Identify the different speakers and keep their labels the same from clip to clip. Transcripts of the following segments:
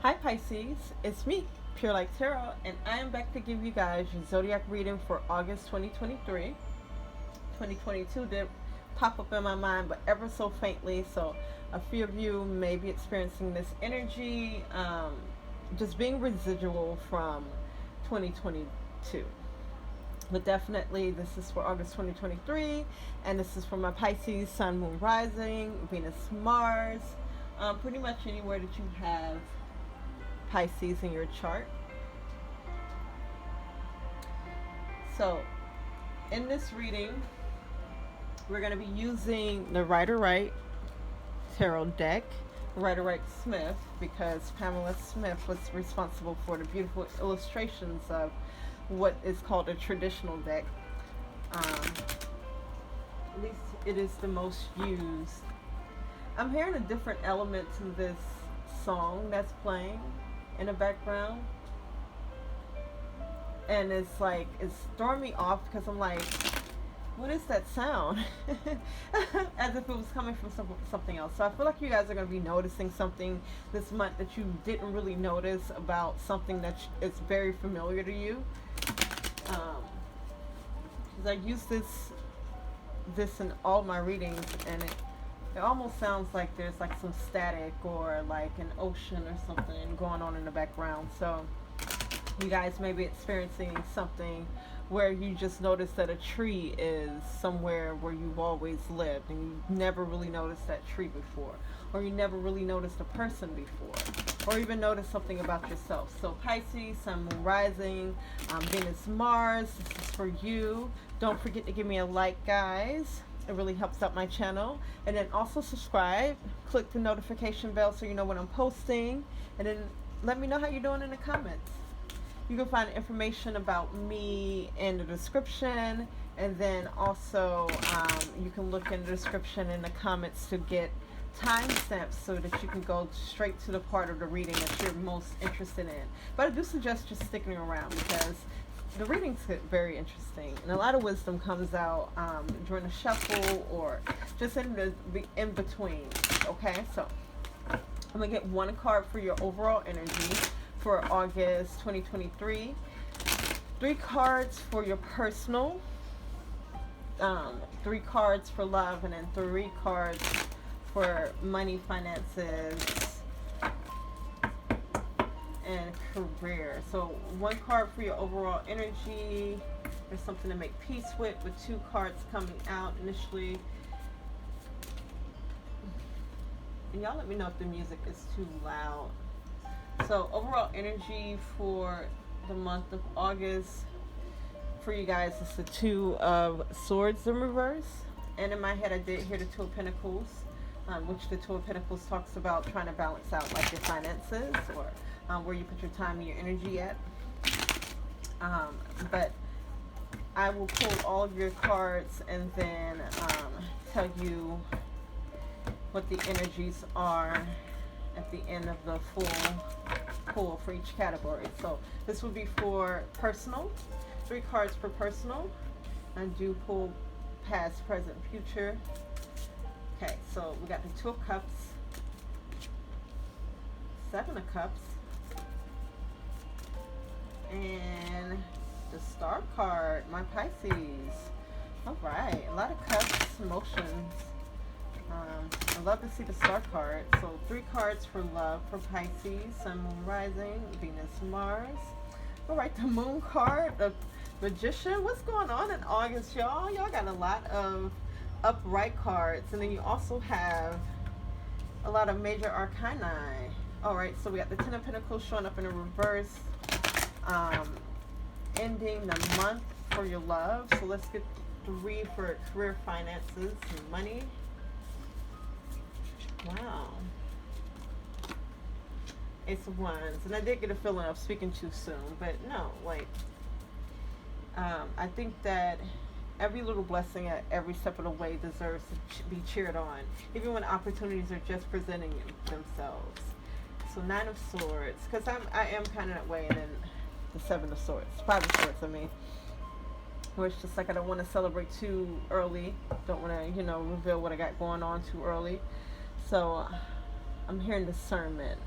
Speaker 1: Hi Pisces, it's me, PureLightTarot, and I am back to give you guys your zodiac reading for August 2023. 2022 did pop up in my mind, but ever so faintly, so a few of you may be experiencing this energy, just being residual from 2022. But definitely this is for August 2023, and this is for my Pisces, Sun, Moon, Rising, Venus, Mars, pretty much anywhere that you have Pisces in your chart. So in this reading, we're going to be using the Rider-Waite Tarot deck, Rider-Waite Smith, because Pamela Smith was responsible for the beautiful illustrations of what is called a traditional deck. At least it is the most used. I'm hearing a different element to this song that's playing in the background, and it's like it's throwing me off because I'm like, what is that sound? As if it was coming from something else. So I feel like you guys are going to be noticing something this month that you didn't really notice about something that is very familiar to you. Because I use this in all my readings, and it almost sounds like there's like some static or like an ocean or something going on in the background. So you guys may be experiencing something where you just notice that a tree is somewhere where you've always lived and you never really noticed that tree before, or you never really noticed a person before, or even noticed something about yourself. So Pisces, Sun, Moon, Rising, Venus, Mars, this is for you. Don't forget to give me a like, guys. It really helps out my channel. And then also subscribe, click the notification bell so you know when I'm posting, and then let me know how you're doing in the comments. You can find information about me in the description, and then also you can look in the description in the comments to get timestamps so that you can go straight to the part of the reading that you're most interested in. But I do suggest just sticking around because the readings get very interesting, and a lot of wisdom comes out during the shuffle or just in between. Okay, so I'm gonna get one card for your overall energy for August 2023. 3 cards for your personal, 3 cards for love, and then 3 cards for money, finances, and career. So 1 card for your overall energy. There's something to make peace with 2 cards coming out initially. And y'all let me know if the music is too loud. So overall energy for the month of August for you guys is the 2 of Swords in reverse. And in my head I did hear the 2 of Pentacles, which the 2 of Pentacles talks about trying to balance out like your finances or where you put your time and your energy at. But I will pull all of your cards and then tell you what the energies are at the end of the full pull for each category. So this would be for personal, 3 cards for personal. I do pull past, present, future. Okay, so we got the 2 of Cups, 7 of Cups, and the Star card, my Pisces. All right, a lot of cups, emotions. I love to see the Star card. So 3 cards for love for Pisces, Sun, Moon, Rising, Venus, Mars. All right, the Moon card, the Magician. What's going on in August, y'all? Y'all got a lot of upright cards, and then you also have a lot of major arcana. All right, so we got the 10 of Pentacles showing up in a reverse, ending the month for your love. So let's get 3 for career, finances, and money. Wow. Ace of Wands. And I did get a feeling of speaking too soon, but no, like, I think that every little blessing at every step of the way deserves to be cheered on, even when opportunities are just presenting themselves. So 9 of Swords, because I am kind of that way, and then the 7 of Swords, 5 of Swords, I mean, where it's just like I don't want to celebrate too early, don't want to, you know, reveal what I got going on too early. So I'm hearing discernment.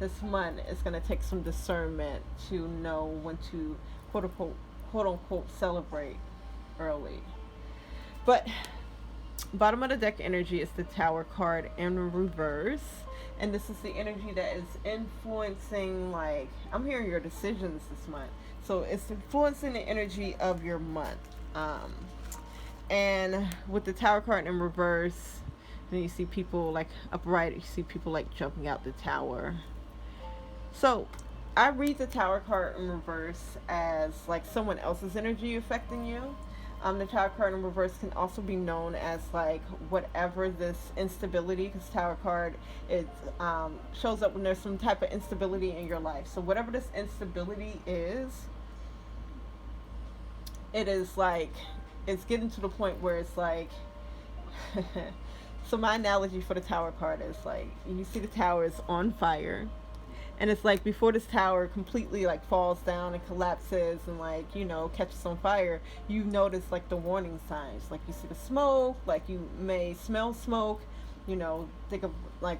Speaker 1: this month is going to take some discernment to know when to quote unquote celebrate early. But bottom of the deck energy is the Tower card in reverse. And this is the energy that is influencing, like, I'm hearing your decisions this month. So it's influencing the energy of your month. And with the Tower card in reverse, then you see people like upright, you see people like jumping out the tower. So I read the Tower card in reverse as like someone else's energy affecting you. The Tower card in reverse can also be known as like whatever this instability, because Tower card, it shows up when there's some type of instability in your life. So whatever this instability is, it is like, it's getting to the point where it's like, so my analogy for the Tower card is like, you see the tower is on fire. And it's like before this tower completely like falls down and collapses and like, you know, catches on fire, you notice like the warning signs. Like you see the smoke, like you may smell smoke, you know, think of like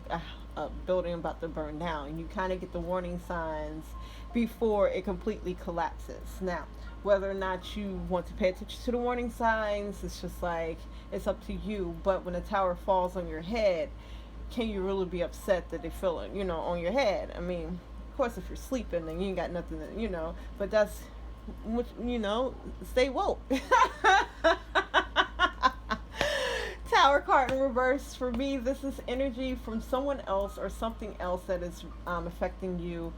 Speaker 1: a building about to burn down. And you kind of get the warning signs before it completely collapses. Now, whether or not you want to pay attention to the warning signs, it's just like, it's up to you. But when the tower falls on your head, can you really be upset that they feel it, you know, on your head? I mean, of course, if you're sleeping, then you ain't got nothing to, you know, but that's, you know, stay woke. Tower card in reverse, for me, this is energy from someone else or something else that is affecting you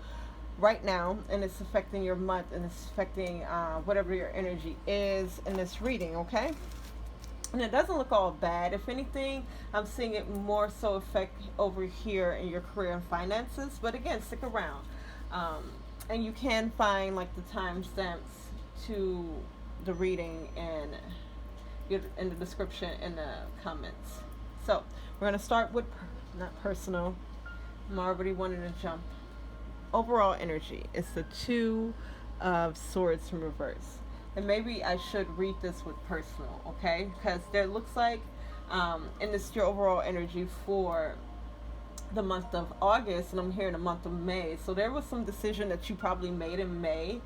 Speaker 1: right now, and it's affecting your month, and it's affecting whatever your energy is in this reading, okay? And it doesn't look all bad. If anything, I'm seeing it more so affect over here in your career and finances. But again, stick around. And you can find like the timestamps to the reading in the description in the comments. So we're going to start with not personal. I'm already wanting to jump. Overall energy. It's the Two of Swords in reverse. And maybe I should read this with personal, okay? Because there looks like, and it's your overall energy for the month of August, and I'm here in the month of May. So there was some decision that you probably made in May,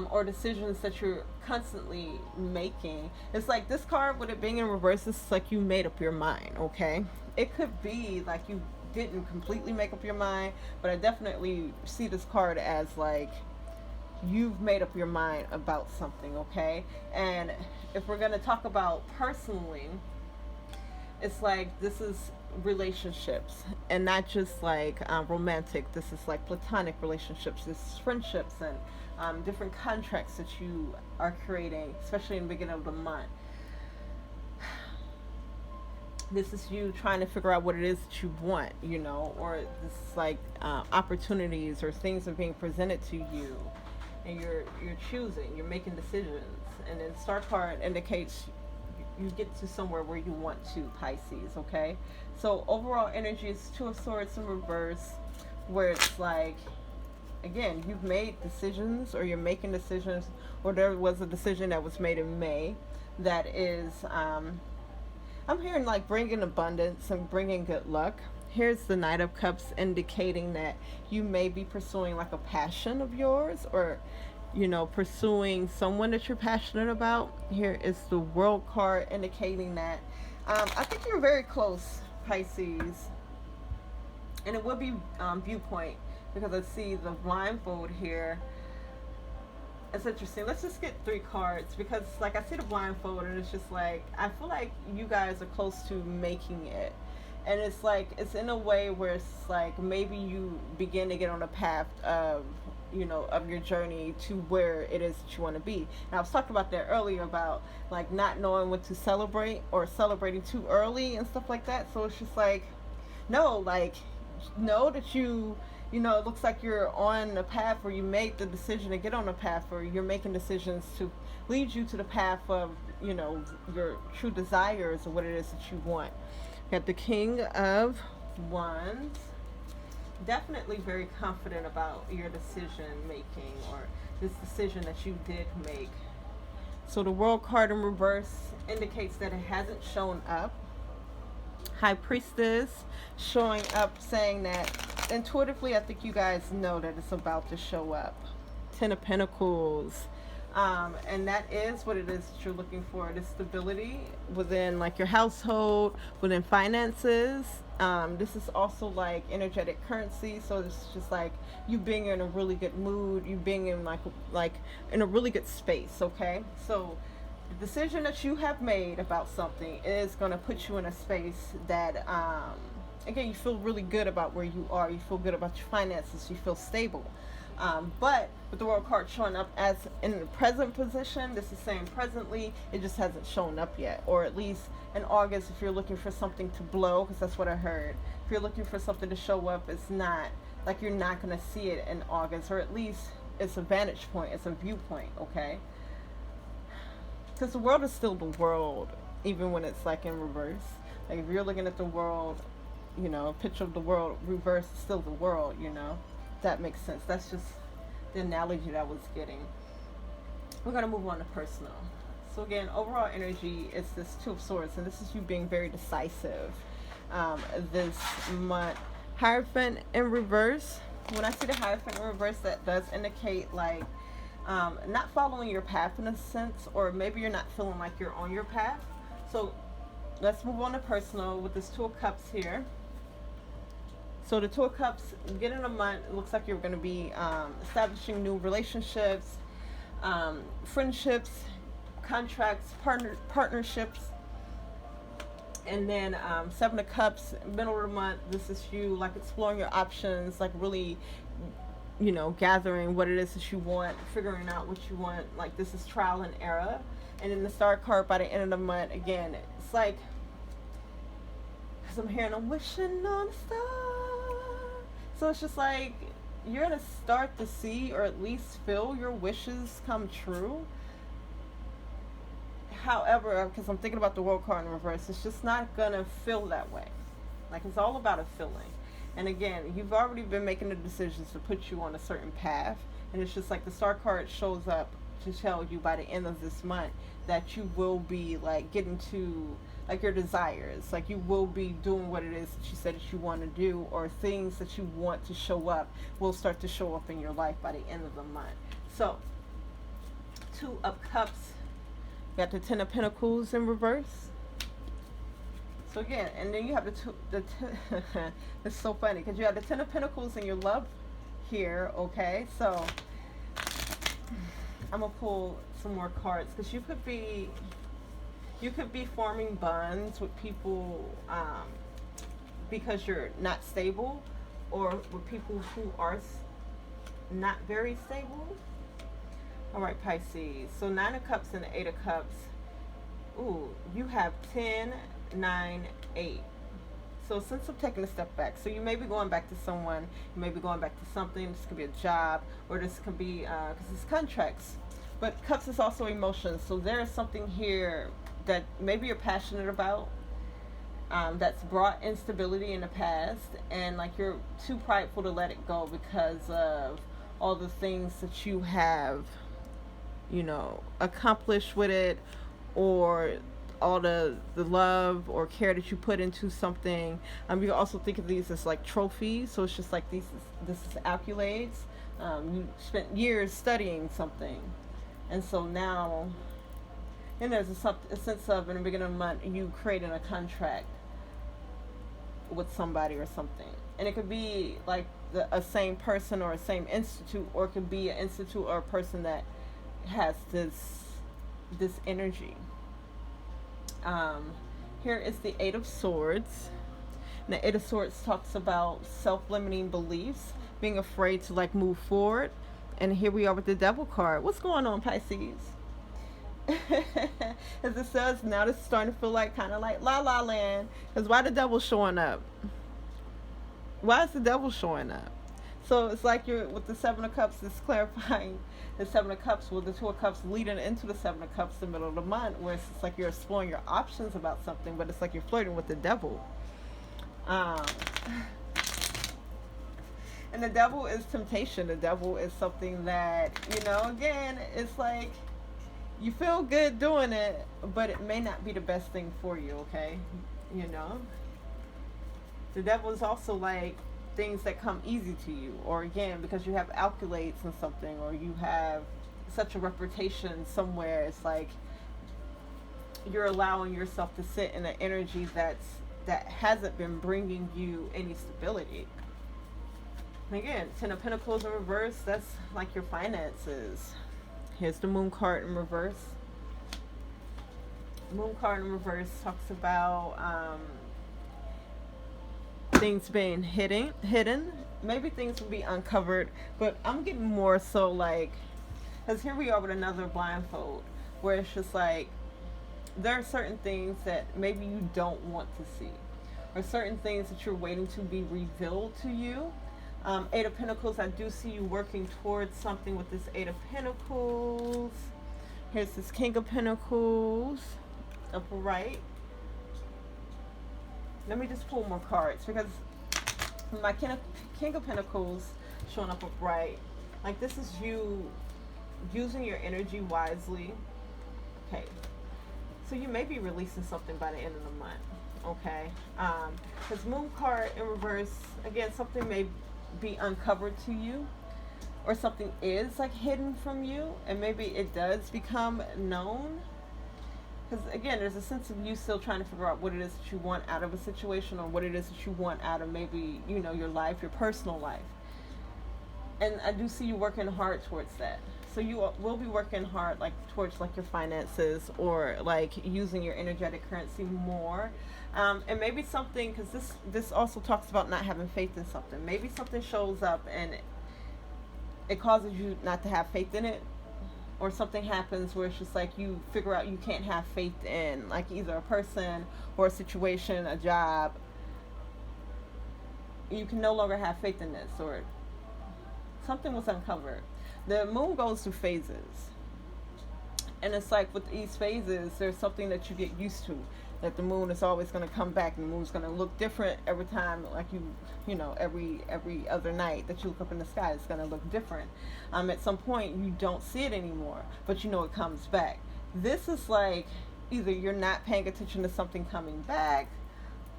Speaker 1: or decisions that you're constantly making. It's like this card, with it being in reverse, it's like you made up your mind, okay? It could be like you didn't completely make up your mind, but I definitely see this card as like, you've made up your mind about something, okay? And if we're going to talk about personally, it's like this is relationships, and not just like romantic. This is like platonic relationships. This is friendships and different contracts that you are creating, especially in the beginning of the month. This is you trying to figure out what it is that you want, you know, or this is like opportunities or things are being presented to you. And you're choosing, you're making decisions, and then Star card indicates you get to somewhere where you want to, Pisces, okay? So overall energy is Two of Swords in reverse, where it's like, again, you've made decisions, or you're making decisions, or there was a decision that was made in May that is, I'm hearing like bringing abundance and bringing good luck. Here's the Knight of Cups, indicating that you may be pursuing like a passion of yours, or, you know, pursuing someone that you're passionate about. Here is the World card, indicating that I think you're very close, Pisces. And it will be viewpoint, because I see the blindfold here. It's interesting. Let's just get 3 cards, because like I see the blindfold, and it's just like, I feel like you guys are close to making it. And it's like, it's in a way where it's like maybe you begin to get on a path of, you know, of your journey to where it is that you want to be. And I was talking about that earlier, about like not knowing what to celebrate, or celebrating too early and stuff like that. So it's just like, no, like, know that you know, it looks like you're on a path where you made the decision to get on a path where you're making decisions to lead you to the path of, you know, your true desires, or what it is that you want. Got the King of Wands. Definitely very confident about your decision making, or this decision that you did make. So the World card in reverse indicates that it hasn't shown up. High Priestess showing up, saying that intuitively, I think you guys know that it's about to show up. Ten of Pentacles. And that is what it is that you're looking for. The stability within like your household, within finances. This is also like energetic currency. So it's just like you being in a really good mood, you being in like in a really good space. Okay, so the decision that you have made about something is going to put you in a space that again, you feel really good about where you are, you feel good about your finances, you feel stable. But with the World card showing up as in the present position, this is saying presently, it just hasn't shown up yet. Or at least in August, if you're looking for something to blow, because that's what I heard. If you're looking for something to show up, it's not, like you're not going to see it in August. Or at least it's a vantage point, it's a viewpoint, okay? Because the world is still the world, even when it's like in reverse. Like if you're looking at the world, you know, a picture of the world reverse is still the world, you know? That makes sense. That's just the analogy that I was getting. We're going to move on to personal. So again, overall energy is this Two of Swords, and this is you being very decisive this month. Hierophant in reverse. When I see the Hierophant in reverse, that does indicate like not following your path in a sense, or maybe you're not feeling like you're on your path. So let's move on to personal with this Two of Cups here. So the Two of Cups, beginning of the month, it looks like you're going to be establishing new relationships, friendships, contracts, partnerships. And then Seven of Cups, middle of the month, this is you like exploring your options, like really, you know, gathering what it is that you want, figuring out what you want. Like this is trial and error. And then the Star card by the end of the month, again, it's like, because I'm hearing I'm wishing on a star. So it's just like you're going to start to see, or at least feel, your wishes come true. However, because I'm thinking about the World card in reverse, it's just not going to feel that way. Like it's all about a feeling. And again, you've already been making the decisions to put you on a certain path. And it's just like the Star card shows up to tell you by the end of this month that you will be like getting to like your desires, like you will be doing what it is that you said that you want to do, or things that you want to show up will start to show up in your life by the end of the month. So Two of Cups, got the Ten of Pentacles in reverse. So again, and then you have it's so funny because you have the Ten of Pentacles in your love here. Okay, so I'm gonna pull some more cards because you could be forming bonds with people because you're not stable, or with people who are not very stable. All right, Pisces. So Nine of Cups and the Eight of Cups. Ooh, you have 10, 9, 8. So since I'm taking a step back, so you may be going back to someone, you may be going back to something. This could be a job, or this could be, because it's contracts. But Cups is also emotions. So there is something here that maybe you're passionate about, that's brought instability in the past, and like you're too prideful to let it go because of all the things that you have, you know, accomplished with it, or all the love or care that you put into something. You also think of these as like trophies. So it's just like this is accolades. You spent years studying something, and so now, and there's a sense of, in the beginning of the month, you creating a contract with somebody or something. And it could be like a same person or a same institute, or it could be an institute or a person that has this energy. Here is the Eight of Swords. And the Eight of Swords talks about self-limiting beliefs, being afraid to like move forward. And here we are with the Devil card. What's going on, Pisces? As it says, now this is starting to feel like kind of like La La Land. Because why the Devil showing up? Why is the Devil showing up? So it's like you're with the Seven of Cups, it's clarifying the Seven of Cups with the Two of Cups leading into the Seven of Cups in the middle of the month, where it's like you're exploring your options about something, but it's like you're flirting with the Devil. And the Devil is temptation. The Devil is something that, you know, again, it's like you feel good doing it, but it may not be the best thing for you, okay? You know? The Devil is also like things that come easy to you, or again, because you have accolades in something, or you have such a reputation somewhere, it's like you're allowing yourself to sit in an energy that hasn't been bringing you any stability. And again, Ten of Pentacles in reverse, that's like your finances. Here's the Moon card in reverse. Moon card in reverse talks about things being hidden. Maybe things will be uncovered, but I'm getting more so like, because here we are with another blindfold, where it's just like, there are certain things that maybe you don't want to see, or certain things that you're waiting to be revealed to you. Eight of Pentacles, I do see you working towards something with this Eight of Pentacles. Here's this King of Pentacles, upper right. Let me just pull more cards, because my King of Pentacles showing up upright, like this is you using your energy wisely. Okay, so you may be releasing something by the end of the month. Okay, because Moon card in reverse, again, something may be uncovered to you, or something is like hidden from you, and maybe it does become known. Because again, there's a sense of you still trying to figure out what it is that you want out of a situation, or what it is that you want out of maybe, you know, your life, your personal life. And I do see you working hard towards that. So you will be working hard like towards like your finances, or like using your energetic currency more. And maybe something, because this also talks about not having faith in something. Maybe something shows up and it causes you not to have faith in it, or something happens where it's just like you figure out you can't have faith in like either a person or a situation, a job. You can no longer have faith in this, or something was uncovered. The moon goes through phases, and it's like with these phases, there's something that you get used to, that the moon is always going to come back, and the moon's going to look different every time, like you know, every other night that you look up in the sky, it's going to look different. At some point you don't see it anymore, but you know it comes back. This is like either you're not paying attention to something coming back,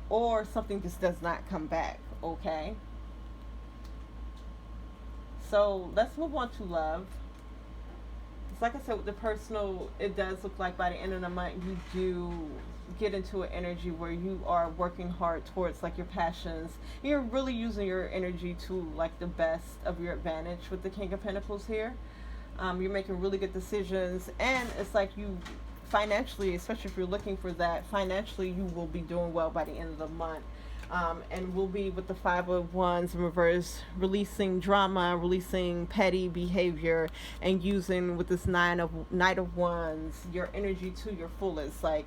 Speaker 1: or something just does not come back. Okay, so let's move on to love. It's like I said, with the personal, it does look like by the end of the month you do get into an energy where you are working hard towards like your passions. You're really using your energy to like the best of your advantage with the King of Pentacles here. You're making really good decisions, and it's like you financially, especially if you're looking for that, financially you will be doing well by the end of the month. And we'll be with the Five of Wands in reverse, releasing drama, releasing petty behavior, and using with this Knight of Wands your energy to your fullest. Like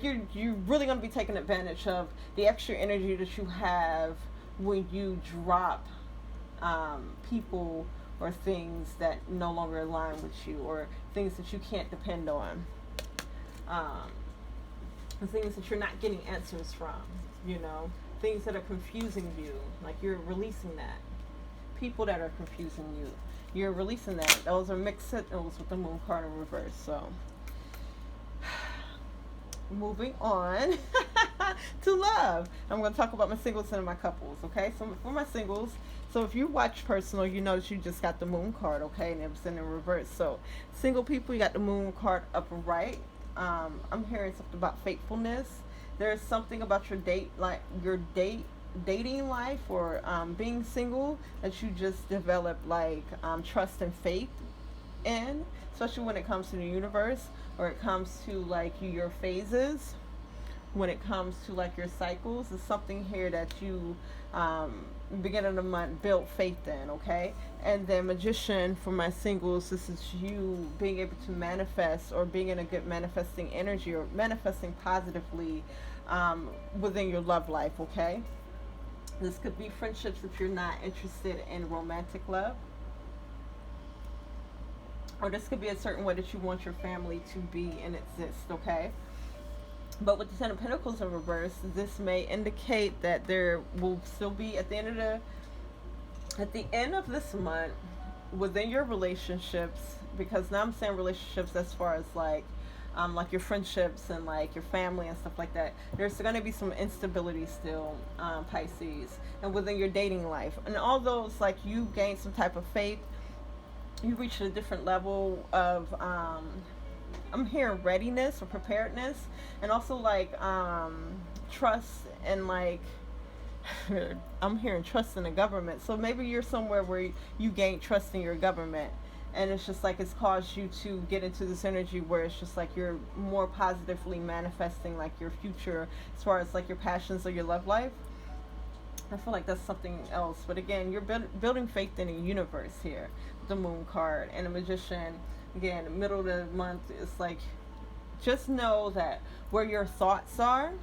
Speaker 1: you're really going to be taking advantage of the extra energy that you have when you drop people or things that no longer align with you, or things that you can't depend on, things that you're not getting answers from. You know, things that are confusing you, like you're releasing that. People that are confusing you, you're releasing that. Those are mixed signals with the moon card in reverse. So, moving on to love. I'm going to talk about my singles and my couples, okay? So, for my singles, so if you watch personal, you notice you just got the moon card, okay? And it was in reverse. So, single people, you got the moon card upper right. I'm hearing something about faithfulness. There's something about your dating life, or being single, that you just develop like trust and faith in, especially when it comes to the universe, or it comes to like your phases, when it comes to like your cycles. There's something here that you beginning of the month build faith in, okay? And then Magician, for my singles, this is you being able to manifest, or being in a good manifesting energy, or manifesting positively within your love life, okay? This could be friendships if you're not interested in romantic love, or this could be a certain way that you want your family to be and exist, okay? But with the Ten of Pentacles in reverse, this may indicate that there will still be at the end of this month, within your relationships, because now I'm saying relationships as far as like like your friendships and like your family and stuff like that. There's going to be some instability still, Pisces, and within your dating life. And although it's like you gain some type of faith, you reach a different level of I'm hearing readiness or preparedness, and also like trust and like I'm hearing trust in the government. So maybe you're somewhere where you gain trust in your government, and it's just like it's caused you to get into this energy where it's just like you're more positively manifesting like your future as far as like your passions or your love life. I feel like that's something else, but again, you're building faith in the universe here. The Moon card and the Magician. Again, middle of the month, it's like just know that where your thoughts are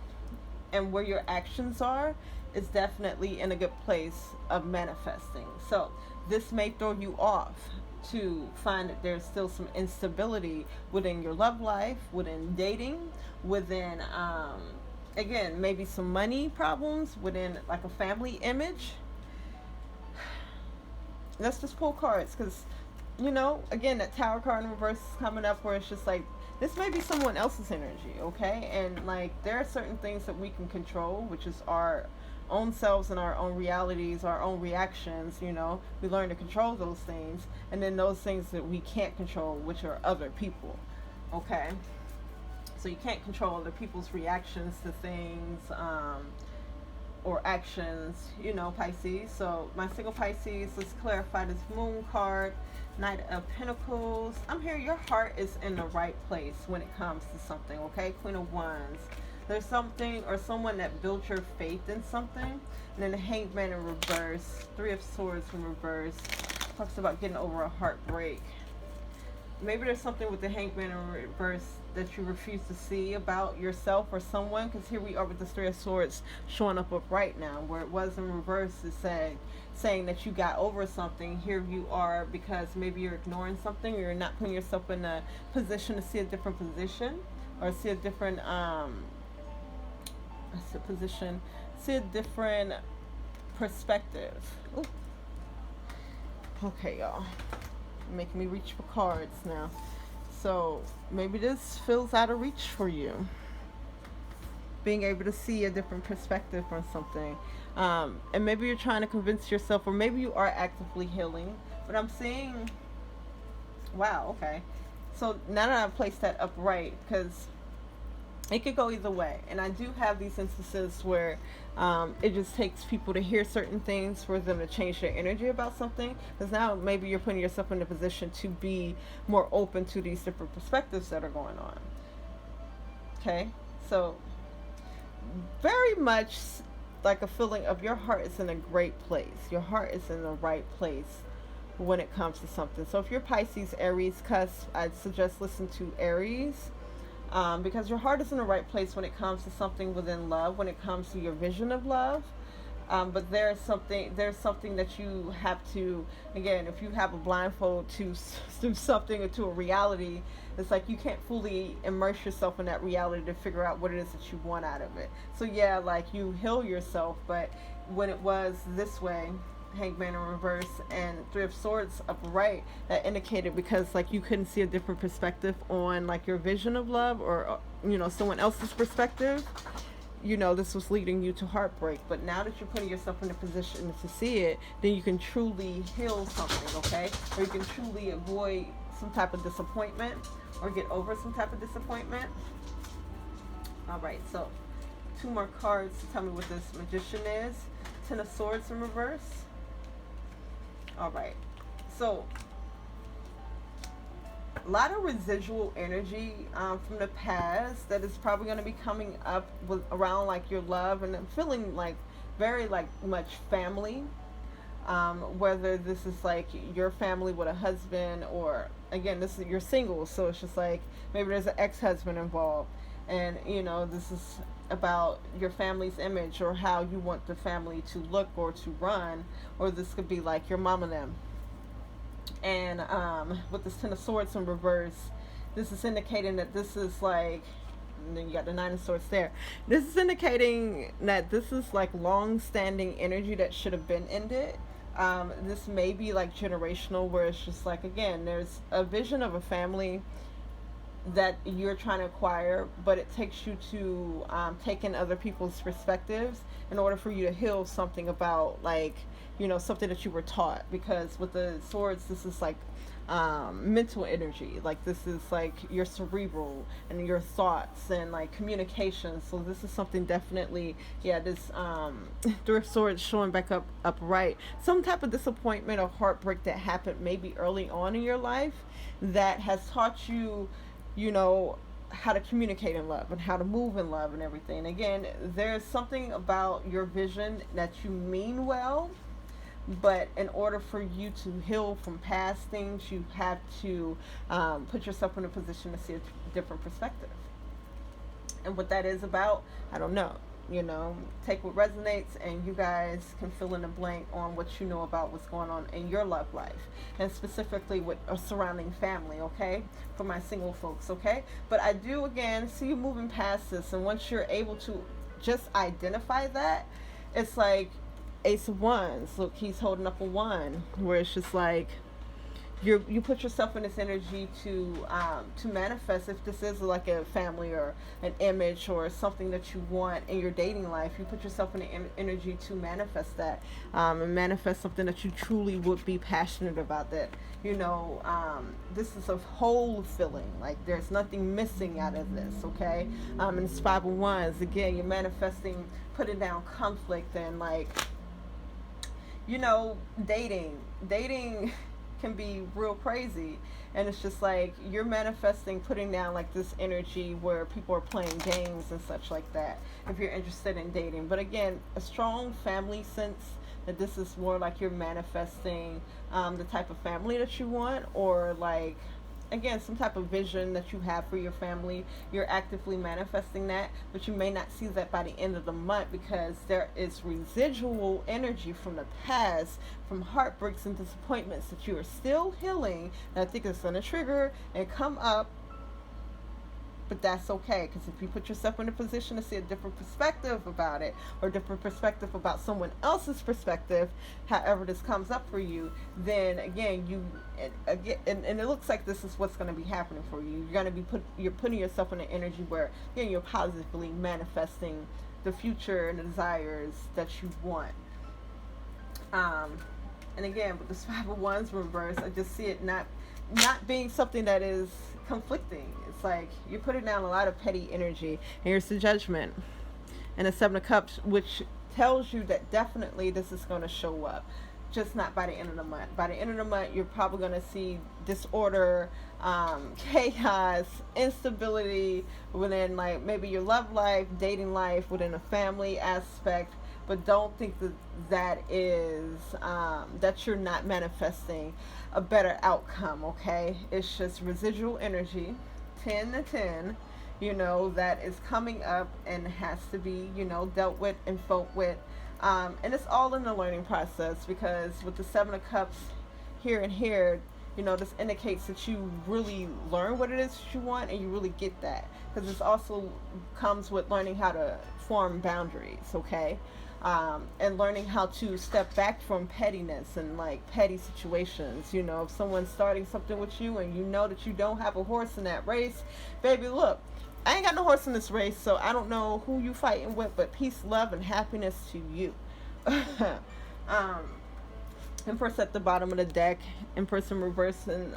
Speaker 1: and where your actions are is definitely in a good place of manifesting. So this may throw you off to find that there's still some instability within your love life, within dating, within again, maybe some money problems, within like a family image. Let's just pull cards, because you know, again, that Tower card in reverse is coming up where it's just like this may be someone else's energy, okay? And like there are certain things that we can control, which is our own selves and our own realities, our own reactions. You know, we learn to control those things, and then those things that we can't control, which are other people, okay? So you can't control other people's reactions to things or actions, you know, Pisces. So my single Pisces, let's clarify this Moon card. Knight of Pentacles. I'm here. Your heart is in the right place when it comes to something, okay? Queen of Wands. There's something or someone that built your faith in something. And then the Hangman in reverse. Three of Swords in reverse. Talks about getting over a heartbreak. Maybe there's something with the Hangman in reverse that you refuse to see about yourself or someone. Because here we are with the Three of Swords showing up right now. Where it was in reverse, it said saying that you got over something. Here you are because maybe you're ignoring something, or you're not putting yourself in a position to see a different position, or see a different see a different perspective. Ooh. Okay, y'all, making me reach for cards now. So maybe this feels out of reach for you, being able to see a different perspective on something. And maybe you're trying to convince yourself, or maybe you are actively healing. But I'm seeing, wow, okay. So now that I've placed that upright, because it could go either way. And I do have these instances where it just takes people to hear certain things for them to change their energy about something. Because now maybe you're putting yourself in a position to be more open to these different perspectives that are going on. Okay, so very much like a feeling of your heart is in a great place. Your heart is in the right place when it comes to something. So if you're Pisces, Aries, cusp, I'd suggest listen to Aries, because your heart is in the right place when it comes to something within love, when it comes to your vision of love. But there's something that you have to, again, if you have a blindfold to something or to a reality, it's like you can't fully immerse yourself in that reality to figure out what it is that you want out of it. So yeah, like you heal yourself, but when it was this way, Hangman in reverse and Three of Swords upright, that indicated because like you couldn't see a different perspective on like your vision of love, or you know, someone else's perspective. You know, this was leading you to heartbreak. But now that you're putting yourself in a position to see it, then you can truly heal something, okay? Or you can truly avoid some type of disappointment, or get over some type of disappointment. All right, so 2 more cards to tell me what this Magician is. 10 of Swords in reverse. All right, so a lot of residual energy from the past that is probably going to be coming up with around like your love, and I'm feeling like very like much family, whether this is like your family with a husband, or again, this is you're single, so it's just like maybe there's an ex-husband involved, and you know, this is about your family's image, or how you want the family to look or to run, or this could be like your mom and them. And with this 10 of Swords in reverse, this is indicating that this is like, and then you got the 9 of Swords there. This is indicating that this is like long-standing energy that should have been ended. This may be like generational, where it's just like, again, there's a vision of a family that you're trying to acquire, but it takes you to take in other people's perspectives in order for you to heal something about, like, something that you were taught. Because with the swords, this is like mental energy. Like, this is like your cerebral and your thoughts and like communication. So this is something definitely, yeah, this three swords showing back up upright. Some type of disappointment or heartbreak that happened maybe early on in your life that has taught you, how to communicate in love and how to move in love and everything. Again, there's something about your vision that you mean well, but in order for you to heal from past things, you have to put yourself in a position to see a different perspective. And what that is about, I don't know. Take what resonates, and you guys can fill in the blank on what you know about what's going on in your love life, and specifically with a surrounding family, okay? For my single folks, okay? But I do, again, see you moving past this, and once you're able to just identify that, it's like Ace of Wands. Look, he's holding up a one, where it's just like, you put yourself in this energy to manifest. If this is like a family or an image or something that you want in your dating life, you put yourself in the energy to manifest that, and manifest something that you truly would be passionate about. That this is a whole feeling. Like, there's nothing missing out of this. Okay, and it's Five of Wands. Again, you're manifesting putting down conflict and, like, dating can be real crazy, and it's just like you're manifesting putting down like this energy where people are playing games and such like that, if you're interested in dating. But again, a strong family sense that this is more like you're manifesting the type of family that you want, or like, again, some type of vision that you have for your family. You're actively manifesting that, but you may not see that by the end of the month, because there is residual energy from the past, from heartbreaks and disappointments that you are still healing, that I think is going to trigger and come up. But that's okay, because if you put yourself in a position to see a different perspective about it, or a different perspective about someone else's perspective, however this comes up for you, then again, and it looks like this is what's going to be happening for you. You're going to be you're putting yourself in an energy where, again, you're positively manifesting the future and the desires that you want. And again, with this Five of Wands reverse, I just see it not being something that is conflicting. It's like you're putting down a lot of petty energy, and here's the Judgment and the Seven of Cups, which tells you that definitely this is going to show up, just not by the end of the month. By the end of the month, you're probably going to see disorder, chaos, instability within, like, maybe your love life, dating life, within a family aspect. But don't think that is that you're not manifesting a better outcome, okay? It's just residual energy, 10 to 10, that is coming up and has to be, dealt with and felt with. And it's all in the learning process, because with the Seven of Cups here and here, this indicates that you really learn what it is that you want, and you really get that. Because this also comes with learning how to form boundaries, okay? And learning how to step back from pettiness and like petty situations. If someone's starting something with you and you know that you don't have a horse in that race, baby, look, I ain't got no horse in this race, so I don't know who you fighting with, but peace, love, and happiness to you. Empress at the bottom of the deck, Empress in reverse, and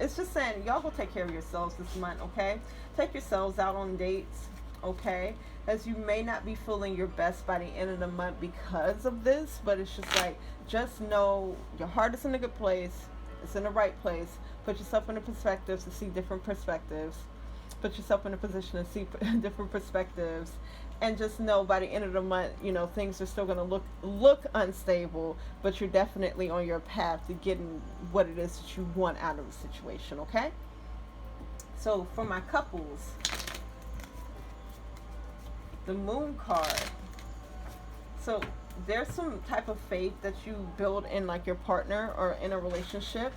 Speaker 1: it's just saying, y'all go take care of yourselves this month, okay? Take yourselves out on dates, okay? As you may not be feeling your best by the end of the month because of this, but it's just like, just know your heart is in a good place, it's in the right place. Put yourself in a perspective to see different perspectives. Put yourself in a position to see different perspectives, and just know by the end of the month, things are still going to look unstable, but you're definitely on your path to getting what it is that you want out of the situation, okay? So for my couples, the Moon card. So there's some type of faith that you build in, like, your partner or in a relationship.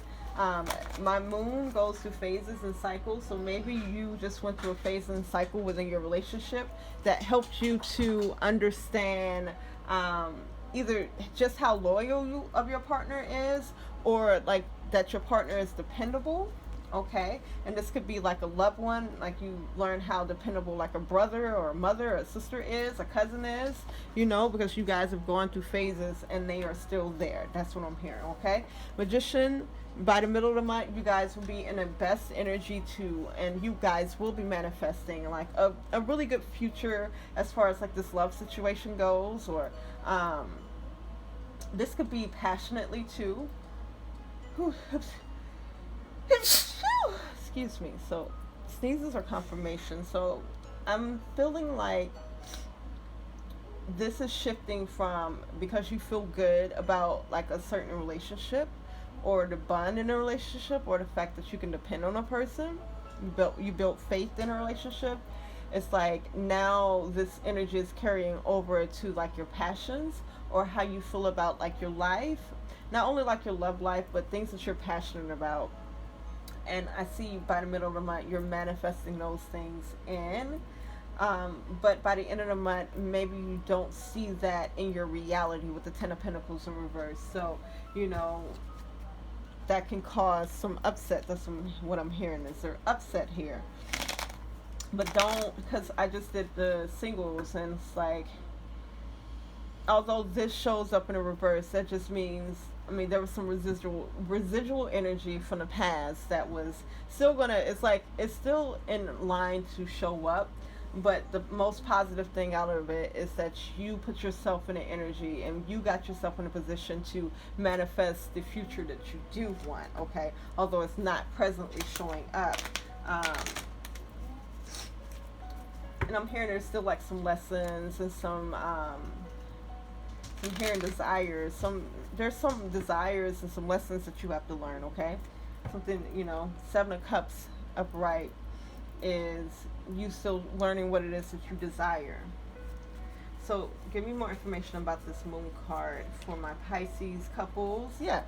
Speaker 1: My moon goes through phases and cycles, so maybe you just went through a phase and cycle within your relationship that helped you to understand either just how loyal of your partner is, or like that your partner is dependable, Okay, and this could be like a loved one, like you learn how dependable like a brother or a mother or a sister is, a cousin is, because you guys have gone through phases and they are still there. That's what I'm hearing. Okay, Magician, by the middle of the month you guys will be in the best energy too, and you guys will be manifesting like a really good future as far as like this love situation goes, or this could be passionately too. Excuse me. So, sneezes are confirmation. So, I'm feeling like this is shifting from because you feel good about like a certain relationship or the bond in a relationship or the fact that you can depend on a person. You built faith in a relationship. It's like now this energy is carrying over to like your passions or how you feel about like your life. Not only like your love life, but things that you're passionate about. And I see by the middle of the month you're manifesting those things in. But by the end of the month, maybe you don't see that in your reality with the Ten of Pentacles in reverse. So, that can cause some upset. That's what I'm hearing. Is there upset here? But don't, because I just did the singles and it's like, although this shows up in a reverse, that just means, there was some residual energy from the past that was still it's still in line to show up, but the most positive thing out of it is that you put yourself in an energy and you got yourself in a position to manifest the future that you do want, okay? Although it's not presently showing up. And I'm hearing there's still like some lessons and some hearing desires. There's some desires and some lessons that you have to learn, okay? Something, Seven of Cups upright is you still learning what it is that you desire. So give me more information about this moon card for my Pisces couples. Yeah.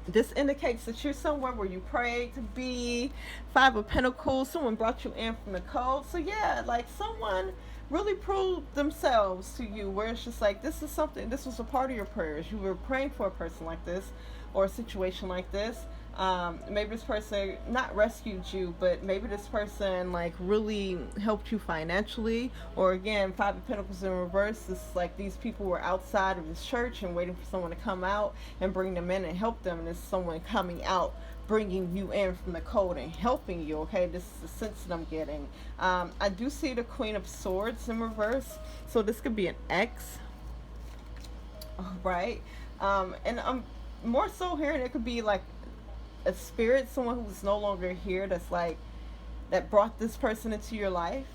Speaker 1: This indicates that you're somewhere where you prayed to be. Five of Pentacles, someone brought you in from the cold. So yeah, like someone really proved themselves to you where it's just like this was a part of your prayers. You were praying for a person like this or a situation like this. Maybe this person not rescued you, but maybe this person like really helped you financially. Or again, Five of Pentacles in reverse. It's like these people were outside of this church and waiting for someone to come out and bring them in and help them. And there's someone coming out, bringing you in from the cold and helping you. Okay, this is the sense that I'm getting. I do see the Queen of Swords in reverse, so this could be an ex, right? And I'm more so hearing it could be like a spirit, someone who's no longer here, that's like that brought this person into your life.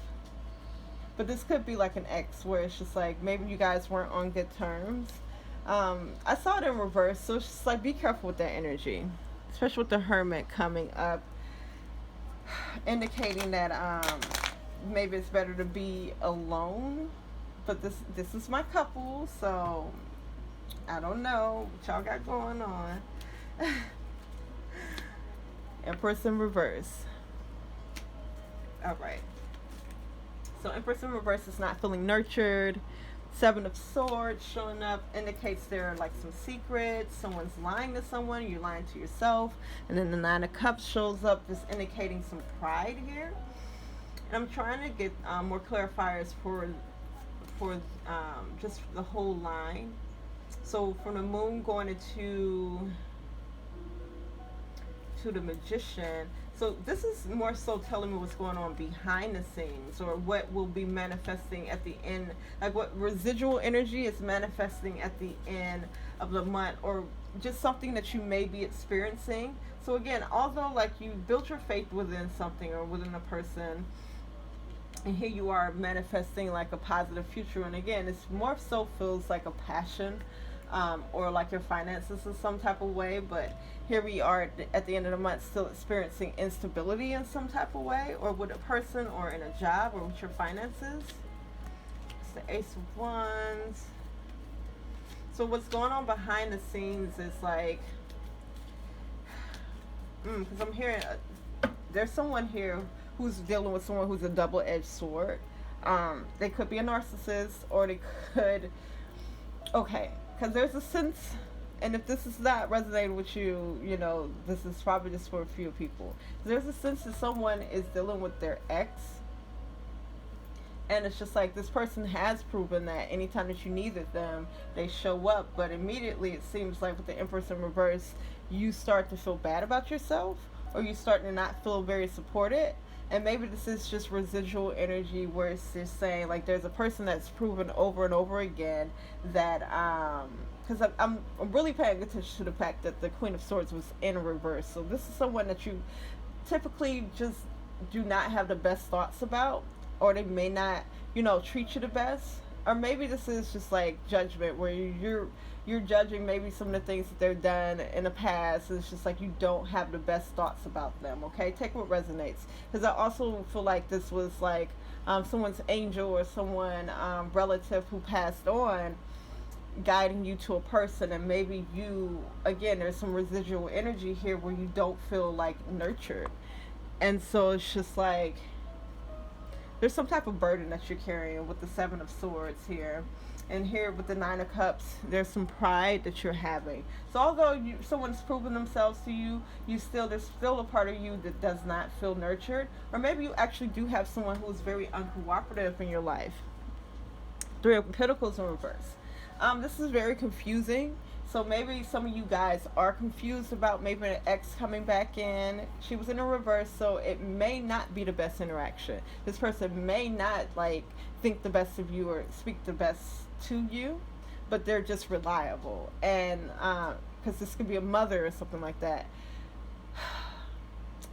Speaker 1: But this could be like an ex where it's just like maybe you guys weren't on good terms. I saw it in reverse, so it's just like be careful with that energy, especially with the Hermit coming up, indicating that maybe it's better to be alone. But this is my couple, so I don't know what y'all got going on. Empress in reverse. Alright. So Empress in reverse is not feeling nurtured. Seven of Swords showing up indicates there are like some secrets. Someone's lying to someone. You're lying to yourself. And then the Nine of Cups shows up, just indicating some pride here. And I'm trying to get more clarifiers for just the whole line. So from the Moon going into the Magician, so this is more so telling me what's going on behind the scenes, or what will be manifesting at the end, like what residual energy is manifesting at the end of the month, or just something that you may be experiencing. So again, although like you built your faith within something or within a person, and here you are manifesting like a positive future, and again, it's more so feels like a passion, or like your finances in some type of way. But here we are at the end of the month still experiencing instability in some type of way, or with a person, or in a job, or with your finances. It's the Ace of Wands. So what's going on behind the scenes is like, because I'm hearing there's someone here who's dealing with someone who's a double-edged sword. They could be a narcissist, or they could, okay, because there's a sense And if this is not resonating with you, you know, this is probably just for a few people. There's a sense that someone is dealing with their ex, and it's just like this person has proven that anytime that you needed them, they show up. But immediately, it seems like with the Empress in reverse, you start to feel bad about yourself, or you start to not feel very supported. And maybe this is just residual energy where it's just saying like there's a person that's proven over and over again that because I'm really paying attention to the fact that the Queen of Swords was in reverse. So this is someone that you typically just do not have the best thoughts about, or they may not, you know, treat you the best. Or maybe this is just like judgment where you're judging maybe some of the things that they've done in the past. It's just like you don't have the best thoughts about them. Okay, take what resonates, because I also feel like this was like someone's angel or someone relative who passed on, guiding you to a person. And maybe you, again, there's some residual energy here where you don't feel like nurtured, and so it's just like there's some type of burden that you're carrying with the Seven of Swords here. And here with the Nine of Cups, there's some pride that you're having. So although someone's proven themselves to you, there's still a part of you that does not feel nurtured. Or maybe you actually do have someone who is very uncooperative in your life. Three of Pentacles in reverse. This is very confusing. So maybe some of you guys are confused about maybe an ex coming back in. She was in a reverse, so it may not be the best interaction. This person may not like think the best of you or speak the best to you, but they're just reliable. And because this could be a mother or something like that.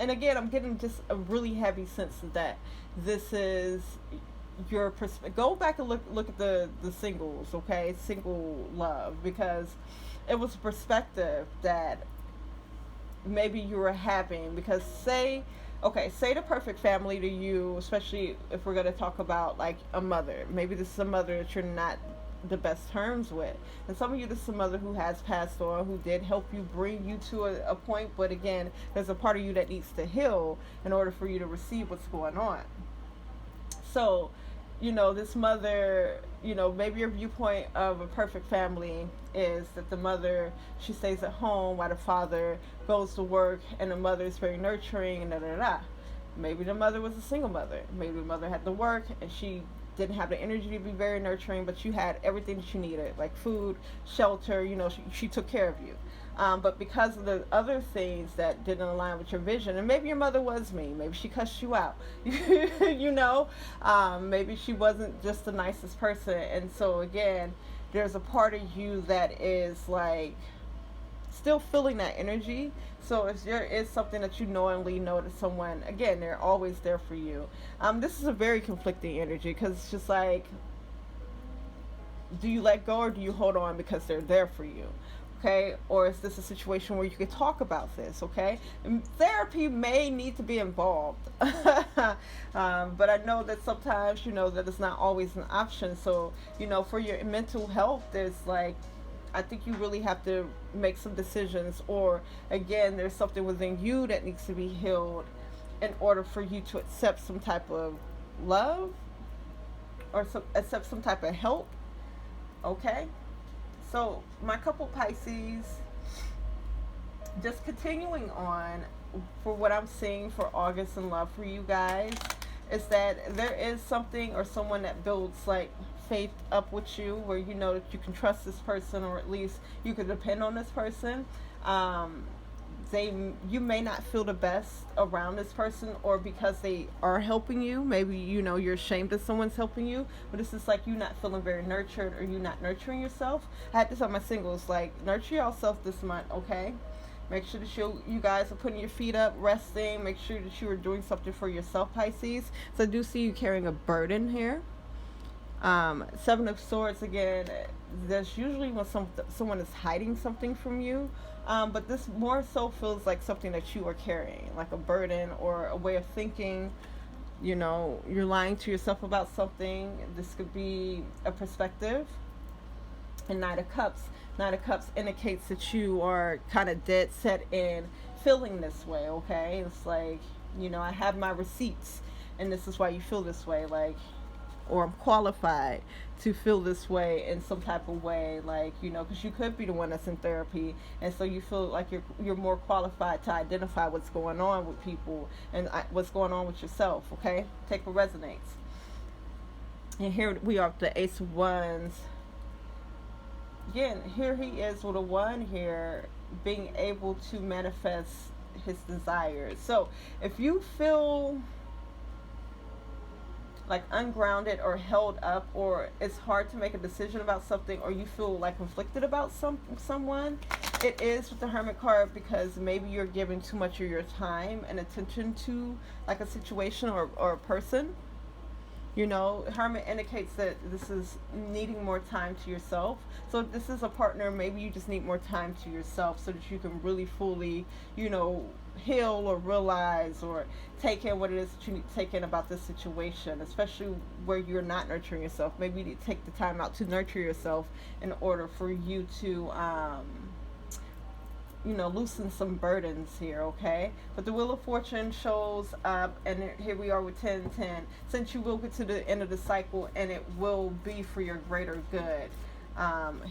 Speaker 1: And again, I'm getting just a really heavy sense of that this is your perspective. Go back and look at the singles, okay? Single love, because it was perspective that maybe you were having. Because say the perfect family to you, especially if we're going to talk about like a mother. Maybe this is a mother that you're not the best terms with, and some of you, this is a mother who has passed on, who did help you, bring you to a point, but again, there's a part of you that needs to heal in order for you to receive what's going on. So you know, this mother, you know, maybe your viewpoint of a perfect family is that the mother, she stays at home while the father goes to work, and the mother is very nurturing and da da da. Maybe the mother was a single mother. Maybe the mother had to work and she didn't have the energy to be very nurturing, but you had everything that you needed, like food, shelter, you know, she took care of you. But because of the other things that didn't align with your vision, and maybe your mother was mean, maybe she cussed you out, you know, maybe she wasn't just the nicest person. And so again, there's a part of you that is like still feeling that energy. So if there is something that you knowingly know that someone, again, they're always there for you. This is a very conflicting energy, because it's just like, do you let go or do you hold on because they're there for you? Okay, or is this a situation where you could talk about this? Okay, and therapy may need to be involved, but I know that sometimes, you know, that it's not always an option. So, you know, for your mental health, there's like, I think you really have to make some decisions, or again, there's something within you that needs to be healed in order for you to accept some type of love or accept some type of help. Okay. So, my couple Pisces, just continuing on for what I'm seeing for August in love for you guys, is that there is something or someone that builds like faith up with you, where you know that you can trust this person, or at least you can depend on this person. You may not feel the best around this person, or because they are helping you, maybe, you know, you're ashamed that someone's helping you, but it's just like you not feeling very nurtured, or you not nurturing yourself. I had this on my singles, like, nurture yourself this month, okay? Make sure that you guys are putting your feet up, resting. Make sure that you are doing something for yourself, Pisces. So I do see you carrying a burden here. Seven of Swords, again, there's usually when someone is hiding something from you, but this more so feels like something that you are carrying, like a burden or a way of thinking. You know, you're lying to yourself about something. This could be a perspective. And Knight of Cups indicates that you are kind of dead set in feeling this way, okay? It's like, you know, I have my receipts, and this is why you feel this way. Like, or I'm qualified to feel this way in some type of way, like, you know, because you could be the one that's in therapy, and so you feel like you're more qualified to identify what's going on with people and what's going on with yourself. Okay, take what resonates. And here we are with the Ace of Wands. Again, here he is with a one here, being able to manifest his desires. So if you feel like ungrounded or held up, or it's hard to make a decision about something, or you feel like conflicted about someone, it is with the Hermit card, because maybe you're giving too much of your time and attention to like a situation or a person. You know, Hermit indicates that this is needing more time to yourself. So if this is a partner, maybe you just need more time to yourself so that you can really fully, you know, heal or realize or take in what it is that you need to take in about this situation, especially where you're not nurturing yourself. Maybe you need to take the time out to nurture yourself in order for you to you know, loosen some burdens here, okay? But the Wheel of Fortune shows up, and here we are with 10-10. Since you will get to the end of the cycle, and it will be for your greater good.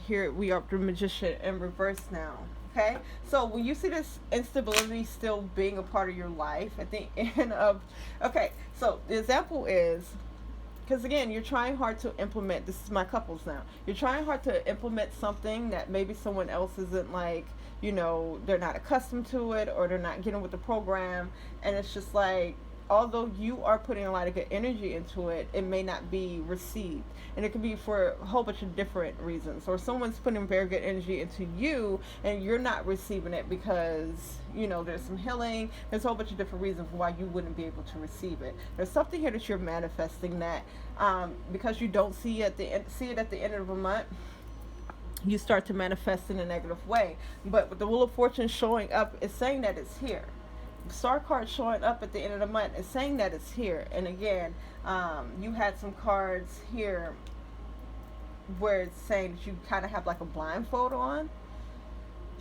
Speaker 1: Here we are with the Magician in reverse now, okay? So when you see this instability still being a part of your life at the end of... Okay, so the example is... Because again, you're trying hard to implement... This is my couples now. You're trying hard to implement something that maybe someone else isn't like... You know, they're not accustomed to it, or they're not getting with the program, and it's just like, although you are putting a lot of good energy into it, it may not be received, and it could be for a whole bunch of different reasons. Or someone's putting very good energy into you, and you're not receiving it because, you know, there's some healing. There's a whole bunch of different reasons why you wouldn't be able to receive it. There's something here that you're manifesting that, because you don't see it at the end of a month, you start to manifest in a negative way. But with the Wheel of Fortune showing up, it's saying that it's here. The Star card showing up at the end of the month is saying that it's here. And again, you had some cards here where it's saying that you kind of have like a blindfold on.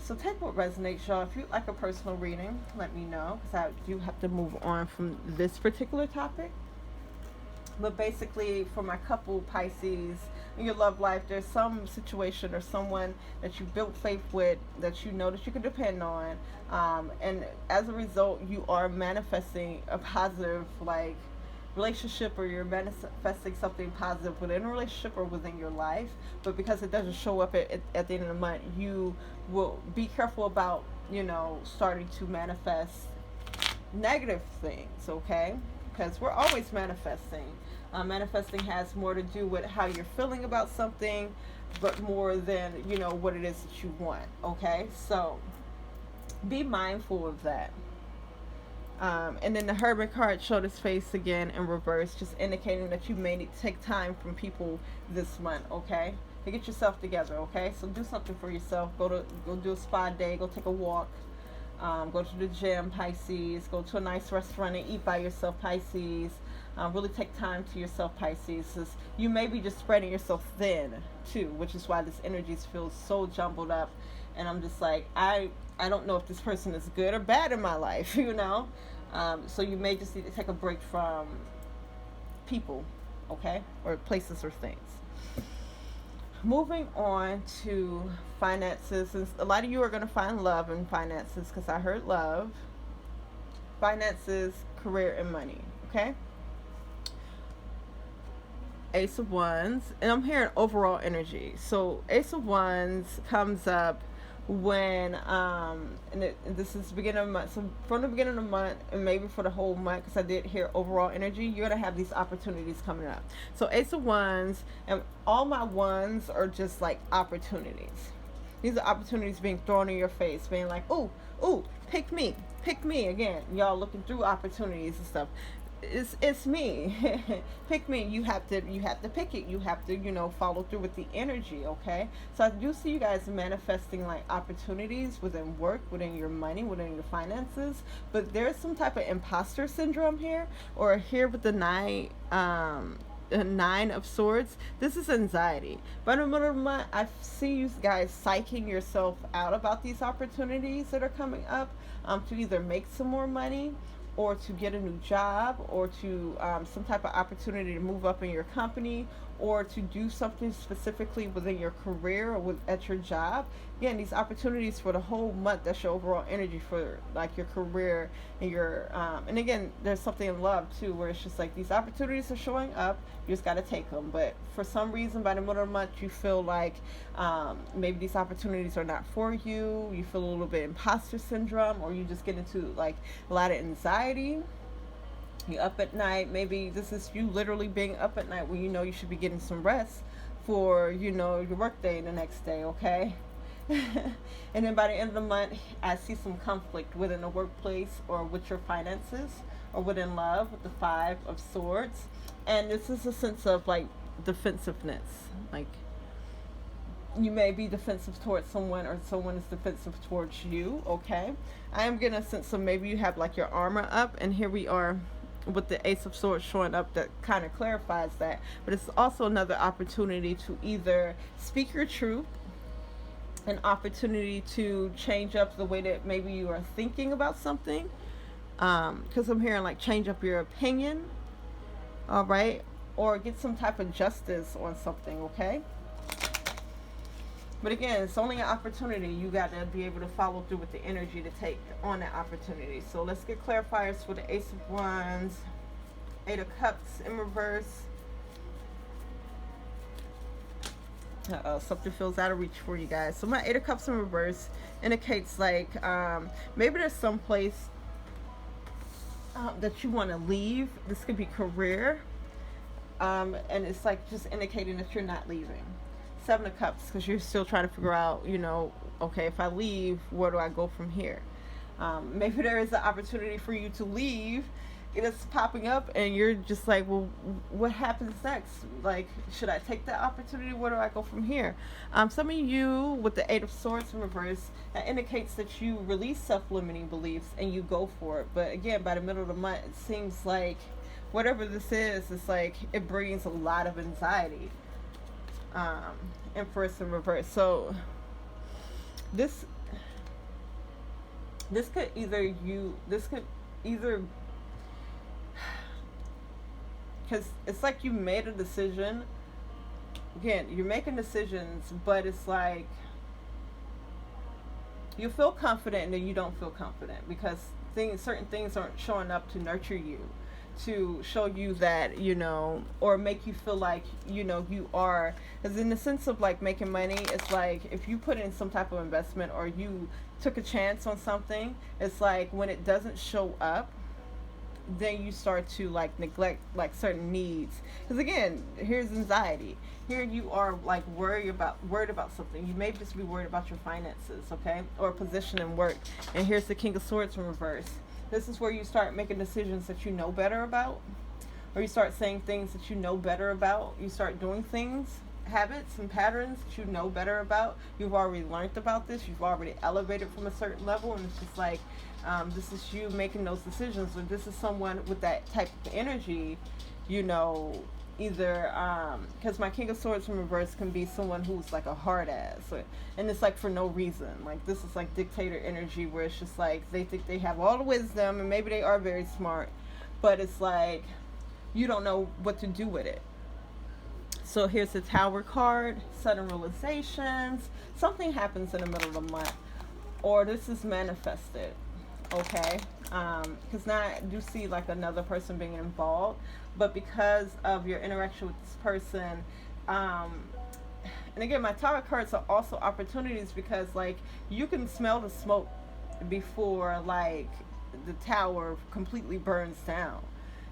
Speaker 1: So take what resonates, y'all. If you'd like a personal reading, let me know, because I do have to move on from this particular topic. But basically, for my couple Pisces, in your love life, there's some situation or someone that you built faith with, that you know that you can depend on, and as a result, you are manifesting a positive, like, relationship, or you're manifesting something positive within a relationship or within your life. But because it doesn't show up at the end of the month, you will be careful about, you know, starting to manifest negative things, okay? Because we're always manifesting. Manifesting has more to do with how you're feeling about something, but more than, you know, what it is that you want, okay? So be mindful of that. And then the Hermit card showed its face again in reverse, just indicating that you may need to take time from people this month, okay? To get yourself together, okay? So do something for yourself. Go do a spa day. Go take a walk. Go to the gym, Pisces. Go to a nice restaurant and eat by yourself, Pisces. Really take time to yourself, Pisces. You may be just spreading yourself thin, too, which is why this energy feels so jumbled up. And I'm just like, I don't know if this person is good or bad in my life, you know? So you may just need to take a break from people, okay? Or places or things. Moving on to finances. And a lot of you are going to find love in finances, because I heard love. Finances, career, and money, okay? Ace of Wands, and I'm hearing overall energy. So Ace of Wands comes up when this is beginning of the month. So from the beginning of the month, and maybe for the whole month, because I did hear overall energy, you're gonna have these opportunities coming up. So Ace of Wands, and all my ones are just like opportunities. These are opportunities being thrown in your face, being like, ooh, pick me again. Y'all looking through opportunities and stuff. It's me. Pick me. You have to pick it. You have to, you know, follow through with the energy, okay? So I do see you guys manifesting like opportunities within work, within your money, within your finances, but there's some type of imposter syndrome here, or here with the Nine of Swords. This is anxiety. But in the middle of the month, I see you guys psyching yourself out about these opportunities that are coming up, to either make some more money, or to get a new job, or to some type of opportunity to move up in your company, or to do something specifically within your career or at your job. Again, these opportunities for the whole month, that's your overall energy for like your career and your and again, there's something in love too, where it's just like these opportunities are showing up, you just got to take them. But for some reason by the middle of the month you feel like maybe these opportunities are not for you, you feel a little bit imposter syndrome, or you just get into like a lot of anxiety. You're up at night. Maybe this is you literally being up at night when you know you should be getting some rest for, you know, your work day the next day, okay? And then by the end of the month, I see some conflict within the workplace or with your finances or within love with the Five of Swords. And this is a sense of like defensiveness. Like you may be defensive towards someone or someone is defensive towards you, okay? I am getting a sense of maybe you have like your armor up, and here we are with the Ace of Swords showing up that kind of clarifies that. But it's also another opportunity to either speak your truth, an opportunity to change up the way that maybe you are thinking about something, because I'm hearing like change up your opinion, all right, or get some type of justice on something, okay? But again, it's only an opportunity. You got to be able to follow through with the energy to take on that opportunity. So let's get clarifiers for the Ace of Wands, Eight of Cups in reverse. Something feels out of reach for you guys. So my Eight of Cups in reverse indicates like maybe there's some place that you want to leave. This could be career. And it's like just indicating that you're not leaving. Seven of Cups, because you're still trying to figure out, you know, okay, if I leave, where do I go from here? Maybe there is an opportunity for you to leave. It's popping up and you're just like, well, what happens next? Like, should I take that opportunity? Where do I go from here? Some of you with the Eight of Swords in reverse, that indicates that you release self-limiting beliefs and you go for it. But again, by the middle of the month, it seems like whatever this is, it's like it brings a lot of anxiety. Empress in reverse. So this could either because it's like you made a decision. Again, you're making decisions, but it's like you feel confident and then you don't feel confident because certain things aren't showing up to nurture you, to show you that, you know, or make you feel like, you know, you are, because in the sense of like making money, it's like if you put in some type of investment or you took a chance on something, it's like when it doesn't show up, then you start to like neglect like certain needs. Because again, here's anxiety. Here you are like worried about something. You may just be worried about your finances, okay, or position in work. And here's the King of Swords in reverse. This is where you start making decisions that you know better about, or you start saying things that you know better about. You start doing things, habits and patterns that you know better about. You've already learned about this. You've already elevated from a certain level, and it's just like this is you making those decisions. Or this is someone with that type of energy, you know, either because my King of Swords in reverse can be someone who's like a hard ass, and it's like for no reason. Like this is like dictator energy where it's just like they think they have all the wisdom and maybe they are very smart, but it's like you don't know what to do with it. So here's the Tower card, sudden realizations. Something happens in the middle of the month, or this is manifested, okay? Because now I do see like another person being involved, but because of your interaction with this person, and again, my Tower cards are also opportunities because like you can smell the smoke before like the tower completely burns down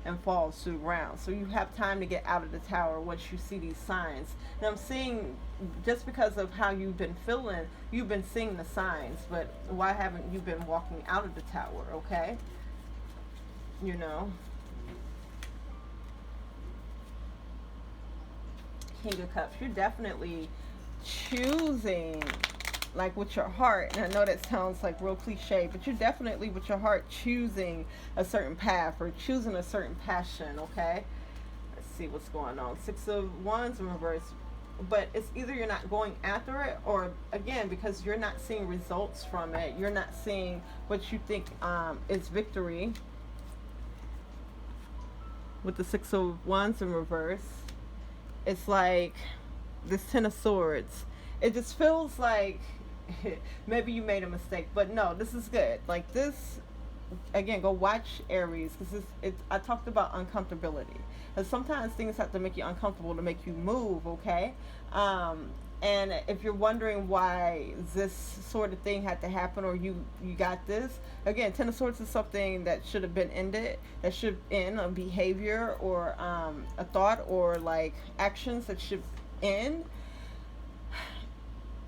Speaker 1: and falls to the ground. So you have time to get out of the tower once you see these signs. And I'm seeing, just because of how you've been feeling, you've been seeing the signs, but why haven't you been walking out of the tower, okay? You know? King of Cups, you're definitely choosing like with your heart, and I know that sounds like real cliche, but you're definitely with your heart choosing a certain path or choosing a certain passion, okay? Let's see what's going on. Six of Wands in reverse, but it's either you're not going after it, or again, because you're not seeing results from it, you're not seeing what you think is victory, with the Six of Wands in reverse. It's like this Ten of Swords. It just feels like maybe you made a mistake, but no, this is good. Like this, again, go watch Aries, because I talked about uncomfortability, because sometimes things have to make you uncomfortable to make you move. Okay. And if you're wondering why this sort of thing had to happen, or you got this, again, Ten of Swords is something that should have been ended, that should end, a behavior or a thought or like actions that should end.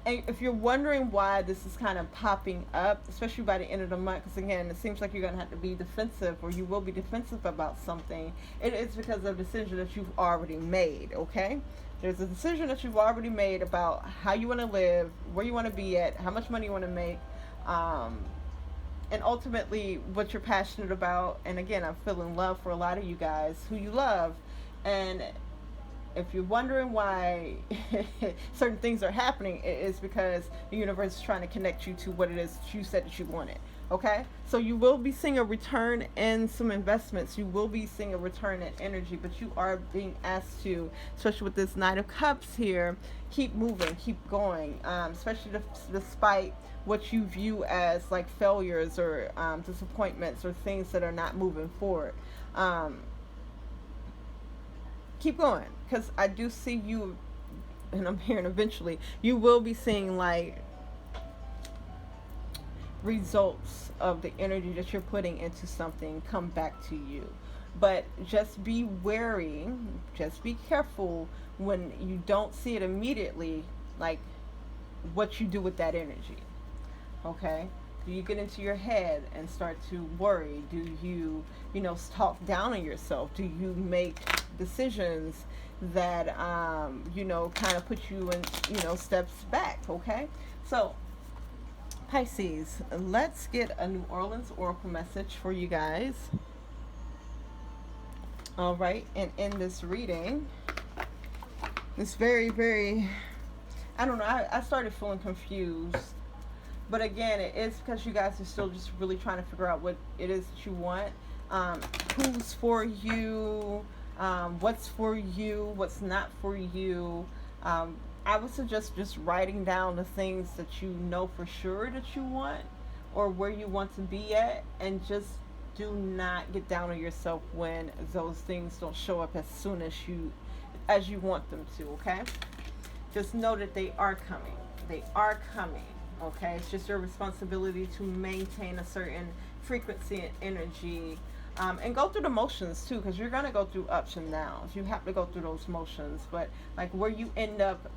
Speaker 1: And if you're wondering why this is kind of popping up, especially by the end of the month, because again, it seems like you're going to have to be defensive, or you will be defensive about something, it is because of a decision that you've already made, okay? There's a decision that you've already made about how you want to live, where you want to be at, how much money you want to make, and ultimately what you're passionate about. And again, I'm feeling love for a lot of you guys who you love. And if you're wondering why certain things are happening, it is because the universe is trying to connect you to what it is that you said that you wanted. Okay? So you will be seeing a return in some investments. You will be seeing a return in energy, but you are being asked to, especially with this Knight of Cups here, keep moving, keep going, especially despite what you view as like failures or disappointments or things that are not moving forward. Keep going, because I do see you, and I'm hearing eventually you will be seeing like results of the energy that you're putting into something come back to you. But just be wary, just be careful when you don't see it immediately, like what you do with that energy. Okay? Do you get into your head and start to worry? Do you, talk down on yourself? Do you make decisions that, kind of put you in, steps back? Okay? So, Pisces, let's get a New Orleans Oracle message for you guys. All right, and in this reading, it's very, very, I don't know, I started feeling confused. But again, it is because you guys are still just really trying to figure out what it is that you want. Who's for you, what's for you, what's not for you. I would suggest just writing down the things that you know for sure that you want, or where you want to be at, and just do not get down on yourself when those things don't show up as soon as you want them to, okay? Just know that they are coming. They are coming, okay? It's just your responsibility to maintain a certain frequency and energy, and go through the motions too, because you're going to go through ups and downs. You have to go through those motions, but like where you end up,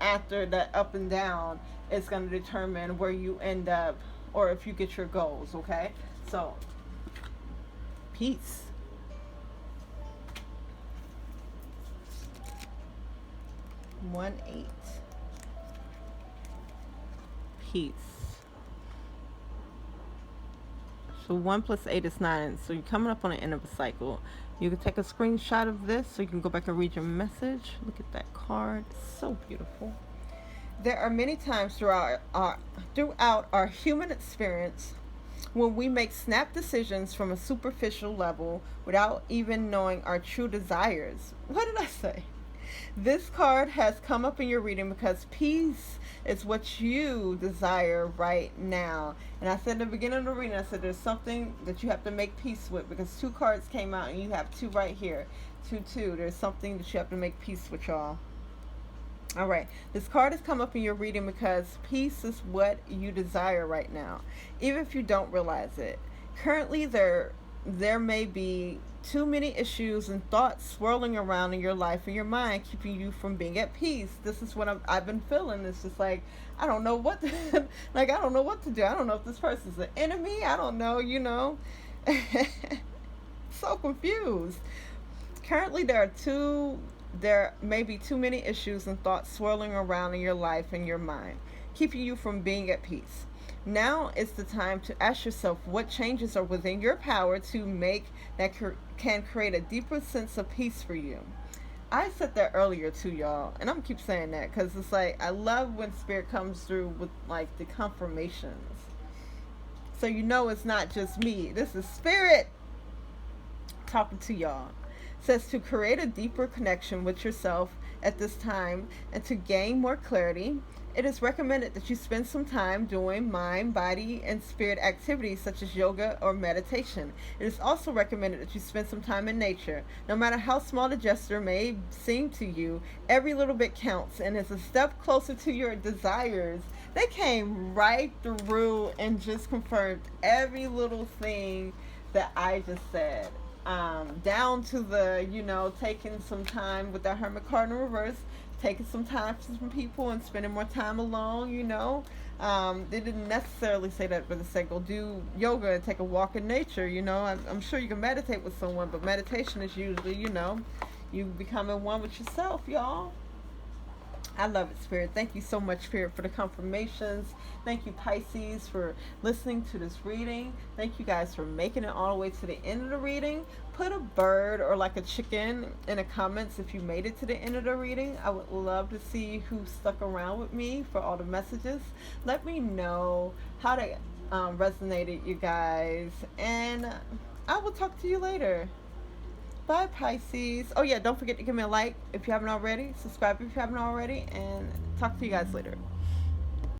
Speaker 1: after that up and down, it's going to determine where you end up, or if you get your goals, okay? So, peace. One, 8. Peace. So 1 + 8 is 9. So you're coming up on the end of a cycle. You can take a screenshot of this so you can go back and read your message. Look at that card. It's so beautiful. There are many times throughout our human experience when we make snap decisions from a superficial level without even knowing our true desires. What did I say? This card has come up in your reading because peace is what you desire right now. And I said at the beginning of the reading, I said there's something that you have to make peace with, because 2 cards came out and you have 2 right here. 2. There's something that you have to make peace with, y'all. All right. This card has come up in your reading because peace is what you desire right now, even if you don't realize it. Currently, there may be too many issues and thoughts swirling around in your life and your mind, keeping you from being at peace. This is what I've been feeling. It's just like, I don't know what to, I don't know what to do. I don't know if this person's an enemy. I don't know, so confused. Currently, there may be too many issues and thoughts swirling around in your life and your mind, keeping you from being at peace. Now is the time to ask yourself what changes are within your power to make that can create a deeper sense of peace for you. I said that earlier too, y'all, and I'm keep saying that because it's like I love when Spirit comes through with like the confirmations. So it's not just me. This is Spirit. talking to y'all. It says to create a deeper connection with yourself at this time and to gain more clarity, it is recommended that you spend some time doing mind, body, and spirit activities such as yoga or meditation. It is also recommended that you spend some time in nature. No matter how small the gesture may seem to you, every little bit counts and is a step closer to your desires. They came right through and just confirmed every little thing that I just said. Down to the, taking some time with that Hermit card in reverse, taking some time for some people and spending more time alone. They didn't necessarily say that, but they said go do yoga and take a walk in nature. I'm sure you can meditate with someone, but meditation is usually, you becoming one with yourself, y'all. I love it, Spirit. Thank you so much, Spirit, for the confirmations. Thank you, Pisces, for listening to this reading. Thank you guys for making it all the way to the end of the reading. Put a bird or like a chicken in the comments if you made it to the end of the reading. I would love to see who stuck around with me for all the messages. Let me know how they resonated, you guys. And I will talk to you later. Bye, Pisces. Oh, yeah, don't forget to give me a like if you haven't already. Subscribe if you haven't already. And talk to you guys later.